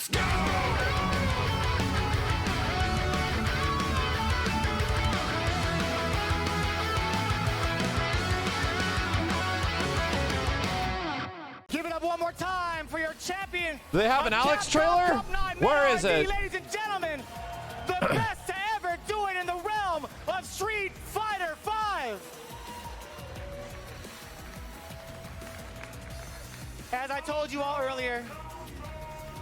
Let's go! Give it up one more time for your champion. Do they have an Alex Capcom trailer? Cup 9 Where Meta is it? RD, ladies and gentlemen, the best to ever do it in the realm of Street Fighter V. As I told you all earlier,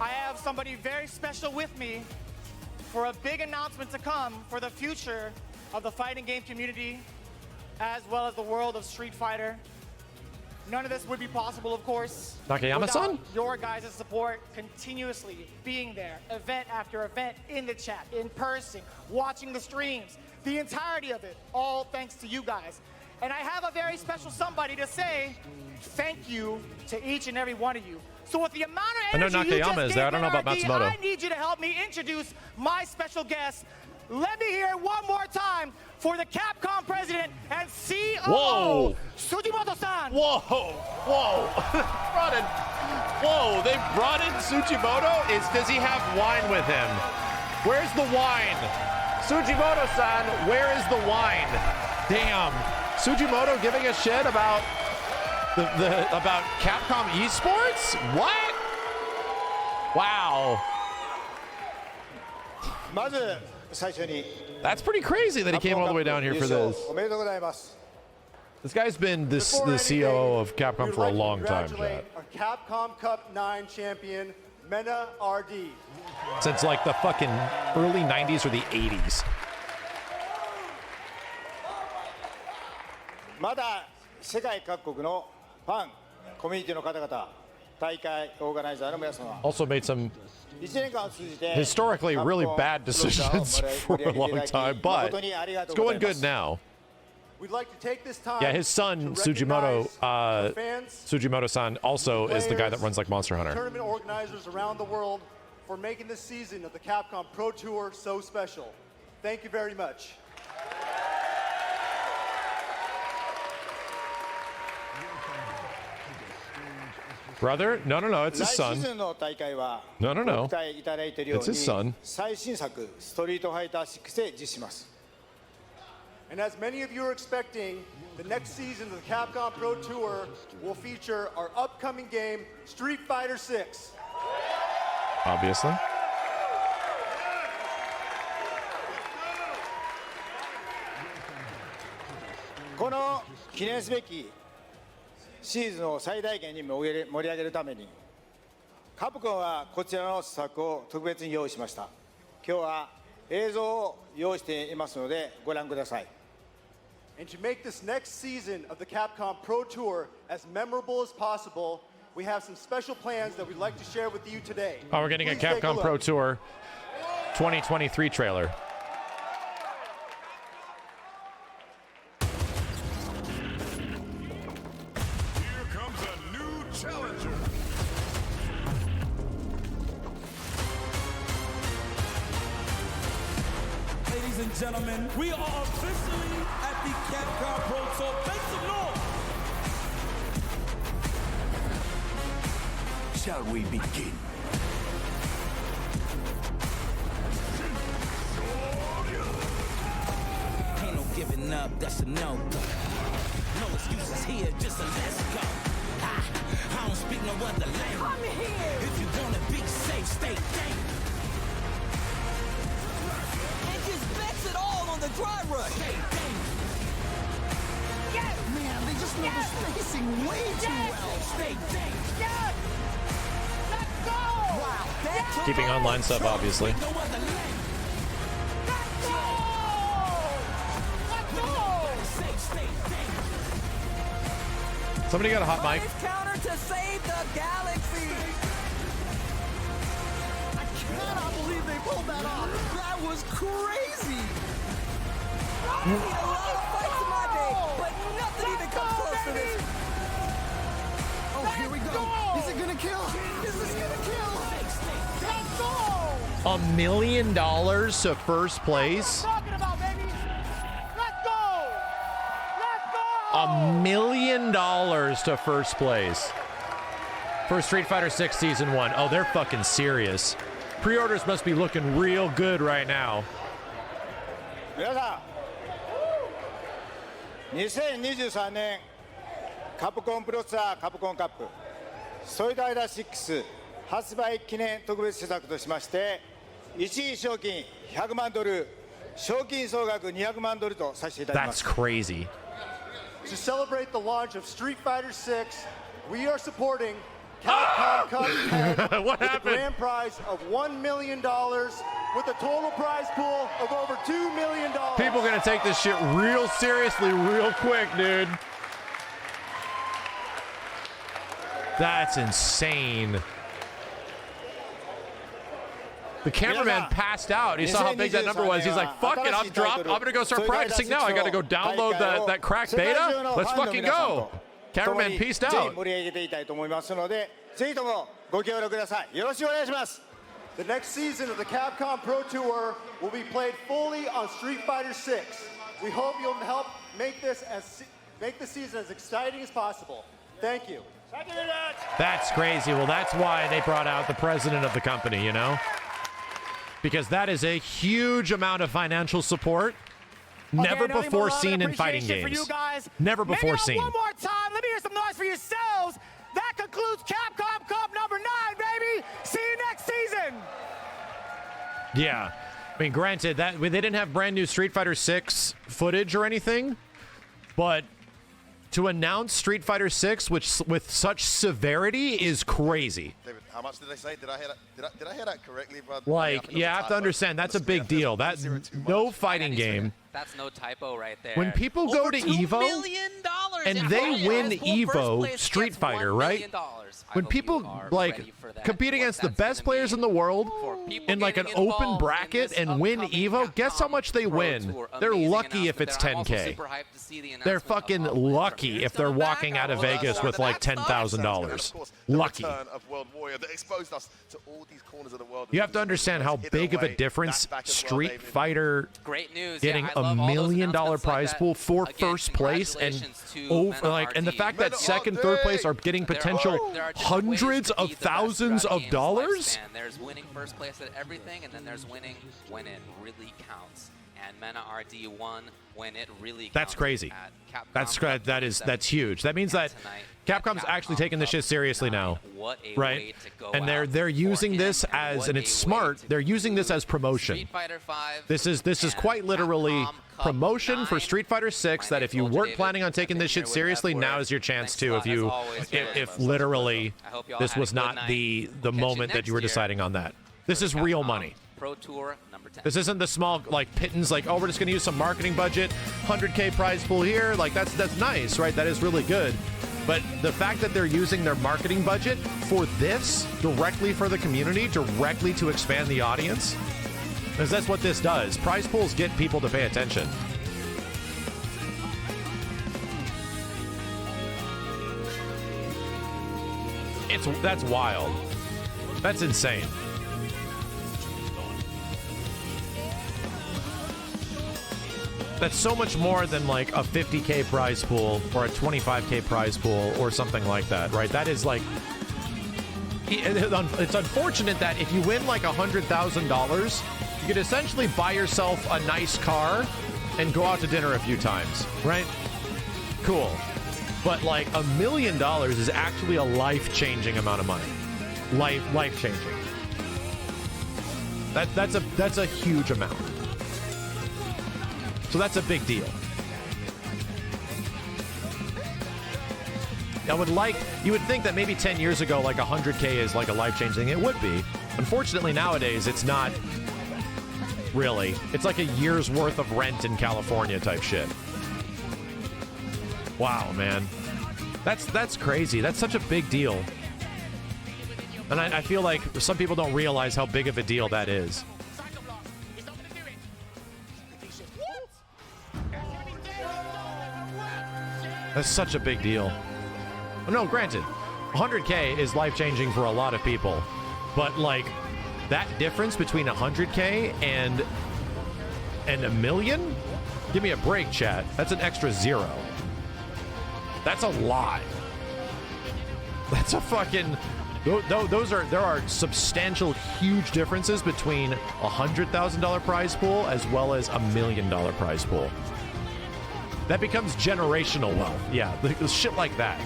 I have somebody very special with me for a big announcement to come for the future of the fighting game community, as well as the world of Street Fighter. None of this would be possible, of course, Nakayama-san? without your guys' support continuously being there, event after event, in the chat, in person, watching the streams, the entirety of it, all thanks to you guys. And I have a very special somebody to say thank you to each and every one of you. So with the amount of I know energy you Nakayama just is there. I gave don't know about NRD, Matsumoto. I need you to help me introduce my special guest. Let me hear it one more time for the Capcom president and COO, Whoa. Sujimoto-san. Whoa, whoa, brought in, whoa, they brought in Tsujimoto? Does he have wine with him? Where's the wine? Sujimoto-san, where is the wine? Damn, Sujimoto giving a shit about about Capcom esports? What? Wow. That's pretty crazy that he came all the way down here for this. This guy's been the COO of Capcom for a long time, Chad. Our Capcom Cup 9 champion, Mena RD. Since like the fucking early 90s or the 80s. まだ世界各国のファン、コミュニティの方々、大会オーガナイザーの皆様、 Also made some 1年間を通じて historically really bad decisions for a long time, but it's going good now. We'd like to take this time Yeah, his son, to Sujimoto, recognize our fans, Sujimoto-san also is the guy that runs like Monster Hunter. tournament organizers around the world for making this season of the Capcom Pro Tour so special. Thank you very much. Brother? No, no, no, it's his 来シー son. ズンの大会は No, no, ご no. 期待いただいているよう It's his son. に最新作ストリートファイター6で実施します。 And as many of you are expecting, the next season of the Capcom Pro Tour will feature our upcoming game, Street Fighter 6. Obviously. この記念すべきシーズンを最大限に盛り上げるために、カプコンはこちらの施策を特別に用意しました。今日は映像を用意していますのでご覧ください。 And to make this next season of the Capcom Pro Tour as memorable as possible, we have some special plans that we'd like to share with you today. Oh, we're getting a Please take Capcom look. Pro Tour 2023 trailer. Here comes a new challenger. Ladies and gentlemen, we are officially at the Capcom Pro Tour. Make some noise! Shall we begin? Ain't no giving up, that's a no-go. No excuses here, just a let's go. I don't speak no other language. I'm here! If you wanna be safe, stay dangerous. And just bets it all on the dry rush. Stay dangerous. Yes! Man, they just know the spacing way too well. Stay dangerous. Yes! Let's go! Wow, that Keeping online stuff, obviously. no other language. Let's go! Let's go! Safe, stay dangerous. Somebody got a hot mic. Counter to save the galaxy. I cannot believe they pulled that off. That was crazy. I've seen a lot of fights in my day, but nothing even comes close to this. Oh, here we go. Is it gonna kill? Is this gonna kill? Let's go! $1 million to first place. Talking about, baby. Let's go! Let's go! $1 million to first place. for Street Fighter 6 Season 1. Oh, they're fucking serious. Pre-orders must be looking real good right now. 皆さん、2023年カプコンプロツアーカプコンカップソリダイダ6発売記念特別施策としまして、1位賞金100万ドル、賞金総額200万ドルとさせていただきます。 That's crazy. To celebrate the launch of Street Fighter 6, we are supporting Capcom Cup What with a happened? grand prize of $1 million with a total prize pool of over $2 million. People are gonna take this shit real seriously real quick, dude. That's insane. The cameraman passed out. He saw how big that number was. He's like, fuck it, I'm gonna go start practicing now. I gotta go download that cracked beta. Let's fucking go. Cameraman peaced out. The next season of the Capcom Pro Tour will be played fully on Street Fighter 6. We hope you'll help make the season as exciting as possible. Thank you. That's crazy. Well, that's why they brought out the president of the company, you know? Because that is a huge amount of financial support. Never before seen in fighting games. Never before seen. One more time. Let me hear some noise for yourselves. That concludes Capcom Cup number 9, baby. See you next season. Yeah. I mean, granted, that they didn't have brand new Street Fighter 6 footage or anything, but to announce Street Fighter 6 with such severity is crazy. David, how much did they say? Did I hear that correctly, bud? Like, you have to understand, that's a big deal. That no fighting game. That's no typo right there. When people go to Evo and they win Evo Street Fighter, right? When people like compete against the best players in the world in like an open bracket and win Evo, guess how much they win? They're lucky if it's 10K. They're fucking lucky if they're walking out of Vegas with like $10,000. Lucky. You have to understand how big of a difference Street Fighter getting $1 million prize pool for first place and over, like, and the fact that second, third place are getting potential hundreds of thousands of dollars. There's winning first place at everything, and then there's winning when it really counts. And Mena RD won when it really counts. That's crazy. That's huge. That means that Capcom's actually taking this shit seriously now, right? And they're using this as, and it's smart. They're using this as promotion. This is quite literally promotion for Street Fighter 6. That if you weren't planning on taking this shit seriously, now is your chance to. If literally this was not the moment that you were deciding on that. This is real money. Pro Tour number 10. This isn't the small like pittance, like, oh, we're just gonna use some marketing budget, 100K prize pool here. Like that's nice, right? That is really good. But the fact that they're using their marketing budget for this directly for the community, directly to expand the audience, because that's what this does. Prize pools get people to pay attention. That's wild. That's insane. That's so much more than like a 50K prize pool or a 25K prize pool or something like that, right? That is like, it's unfortunate that if you win like $100,000, you could essentially buy yourself a nice car and go out to dinner a few times, right? Cool. But like $1 million is actually a life-changing amount of money. Life-changing. That's a huge amount. So that's a big deal. You would think that maybe 10 years ago, like 100K is like a life-changing thing. It would be. Unfortunately, nowadays, it's not really. It's like a year's worth of rent in California type shit. Wow, man. That's crazy. That's such a big deal. And I feel like some people don't realize how big of a deal that is. That's such a big deal. No, granted, 100K is life-changing for a lot of people. But, like, that difference between 100K and $1 million? Give me a break, chat. That's an extra 0. That's a lot. That's a fucking... There are substantial, huge differences between a $100,000 prize pool as well as $1 million prize pool. That becomes generational wealth. Yeah, shit like that.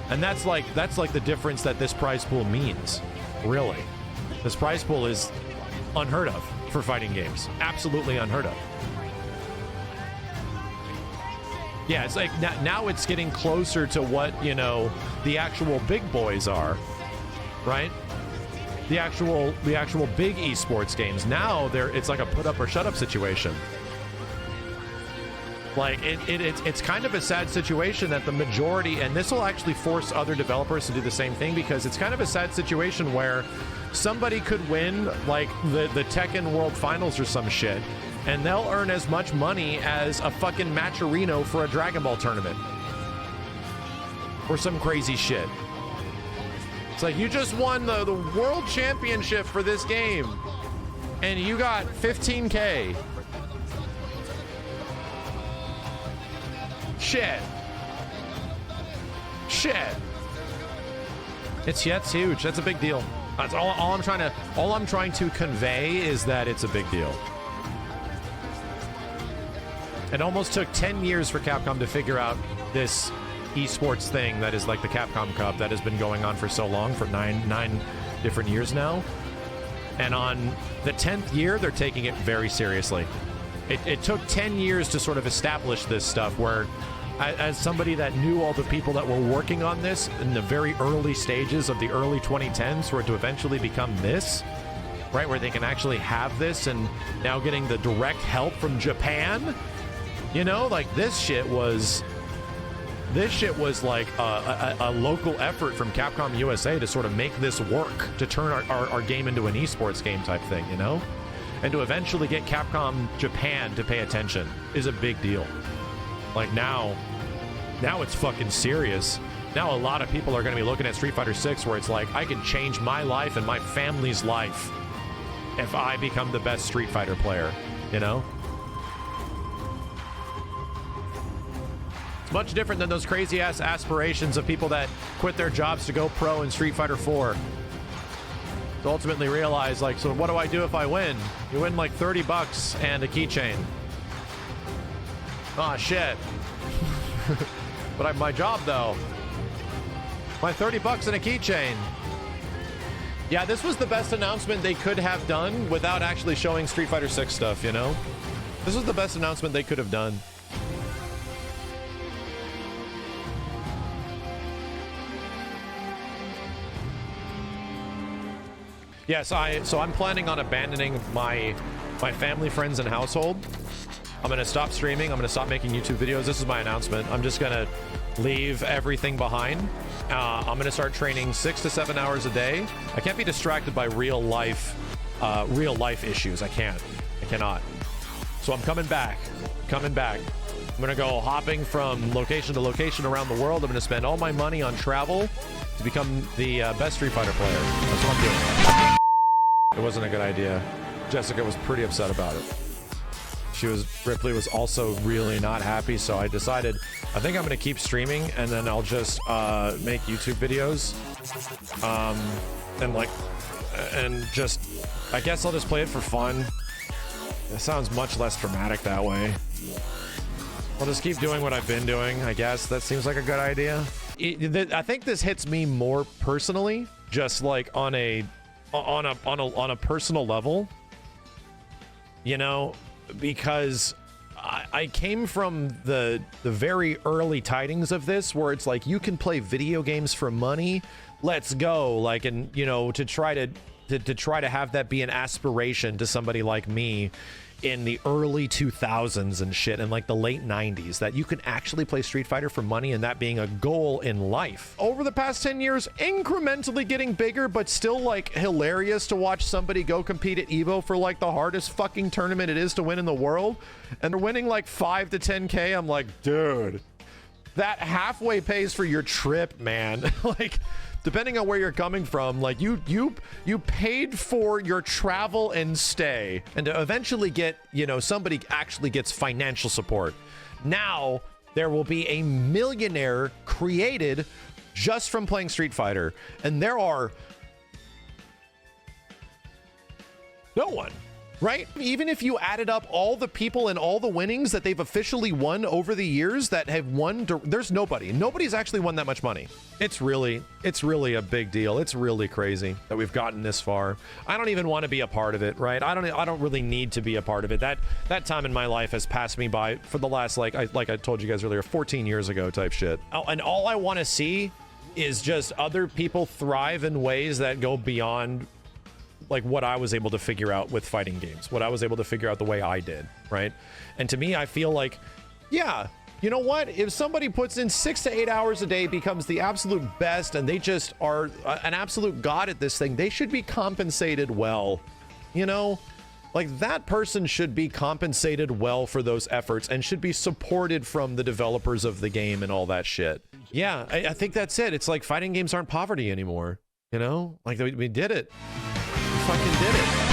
And that's like the difference that this prize pool means. Really, this prize pool is unheard of for fighting games. Absolutely unheard of. Yeah, it's like now it's getting closer to what, you know, the actual big boys are, right? The actual big esports games. Now it's like a put up or shut up situation. Like it's kind of a sad situation that the majority, and this will actually force other developers to do the same thing, because it's kind of a sad situation where somebody could win like the Tekken World Finals or some shit, and they'll earn as much money as a fucking Matcherino for a Dragon Ball tournament. Or some crazy shit. It's like, you just won the world championship for this game, and you got 15K. Shit. It's huge. That's a big deal. That's all I'm trying to convey is that it's a big deal. It almost took 10 years for Capcom to figure out this esports thing that is like the Capcom Cup that has been going on for so long, for nine different years now. And on the 10th year, they're taking it very seriously. It took 10 years to sort of establish this stuff, where as somebody that knew all the people that were working on this in the very early stages of the early 2010s for it to eventually become this, right, where they can actually have this, and now getting the direct help from Japan, you know, like this shit was like a local effort from Capcom USA to sort of make this work, to turn our game into an esports game type thing, you know? And to eventually get Capcom Japan to pay attention is a big deal. Like now it's fucking serious. Now a lot of people are going to be looking at Street Fighter 6 where it's like, I can change my life and my family's life if I become the best Street Fighter player, you know? It's much different than those crazy ass aspirations of people that quit their jobs to go pro in Street Fighter 4. To ultimately realize, like, so what do I do if I win? You win like $30 and a keychain. Aw, shit. But I have my job though. My $30 and a keychain. Yeah, this was the best announcement they could have done without actually showing Street Fighter 6 stuff, you know? This was the best announcement they could have done. Yes, so I'm planning on abandoning my family, friends, and household. I'm gonna stop streaming. I'm gonna stop making YouTube videos. This is my announcement. I'm just gonna leave everything behind. I'm gonna start training 6 to 7 hours a day. I can't be distracted by real life issues. I cannot. So I'm coming back. I'm gonna go hopping from location to location around the world. I'm gonna spend all my money on travel to become the best Street Fighter player. That's what I'm doing. It wasn't a good idea. Jessica was pretty upset about it. Ripley was also really not happy, so I decided, I think I'm gonna keep streaming, and then I'll just make YouTube videos. I guess I'll just play it for fun. It sounds much less dramatic that way. I'll just keep doing what I've been doing, I guess. That seems like a good idea. I think this hits me more personally, just like on a personal level, you know, because I came from the very early tidings of this, where it's like, you can play video games for money, let's go, like, and you know, to try to have that be an aspiration to somebody like me in the early 2000s and shit, and like the late 90s, that you can actually play Street Fighter for money, and that being a goal in life. Over the past 10 years, incrementally getting bigger, but still like hilarious to watch somebody go compete at EVO for like the hardest fucking tournament it is to win in the world, and they're winning like 5 to 10K. I'm like, dude, that halfway pays for your trip, man. Like, depending on where you're coming from, like you paid for your travel and stay, and to eventually get, you know, somebody actually gets financial support. Now there will be a millionaire created just from playing Street Fighter. And there are no one, right? Even if you added up all the people and all the winnings that they've officially won over the years that have won, there's nobody. Nobody's actually won that much money. It's really a big deal. It's really crazy that we've gotten this far. I don't even want to be a part of it, right? I don't really need to be a part of it. That time in my life has passed me by for the last, like I told you guys earlier, 14 years ago type shit. Oh, and all I want to see is just other people thrive in ways that go beyond like what I was able to figure out with fighting games, what I was able to figure out the way I did, right? And to me, I feel like, yeah, you know what? If somebody puts in 6 to 8 hours a day, becomes the absolute best, and they just are an absolute god at this thing, they should be compensated well, you know? Like, that person should be compensated well for those efforts and should be supported from the developers of the game and all that shit. Yeah, I think that's it. It's like fighting games aren't poverty anymore, you know? Like, we did it. Fucking did it.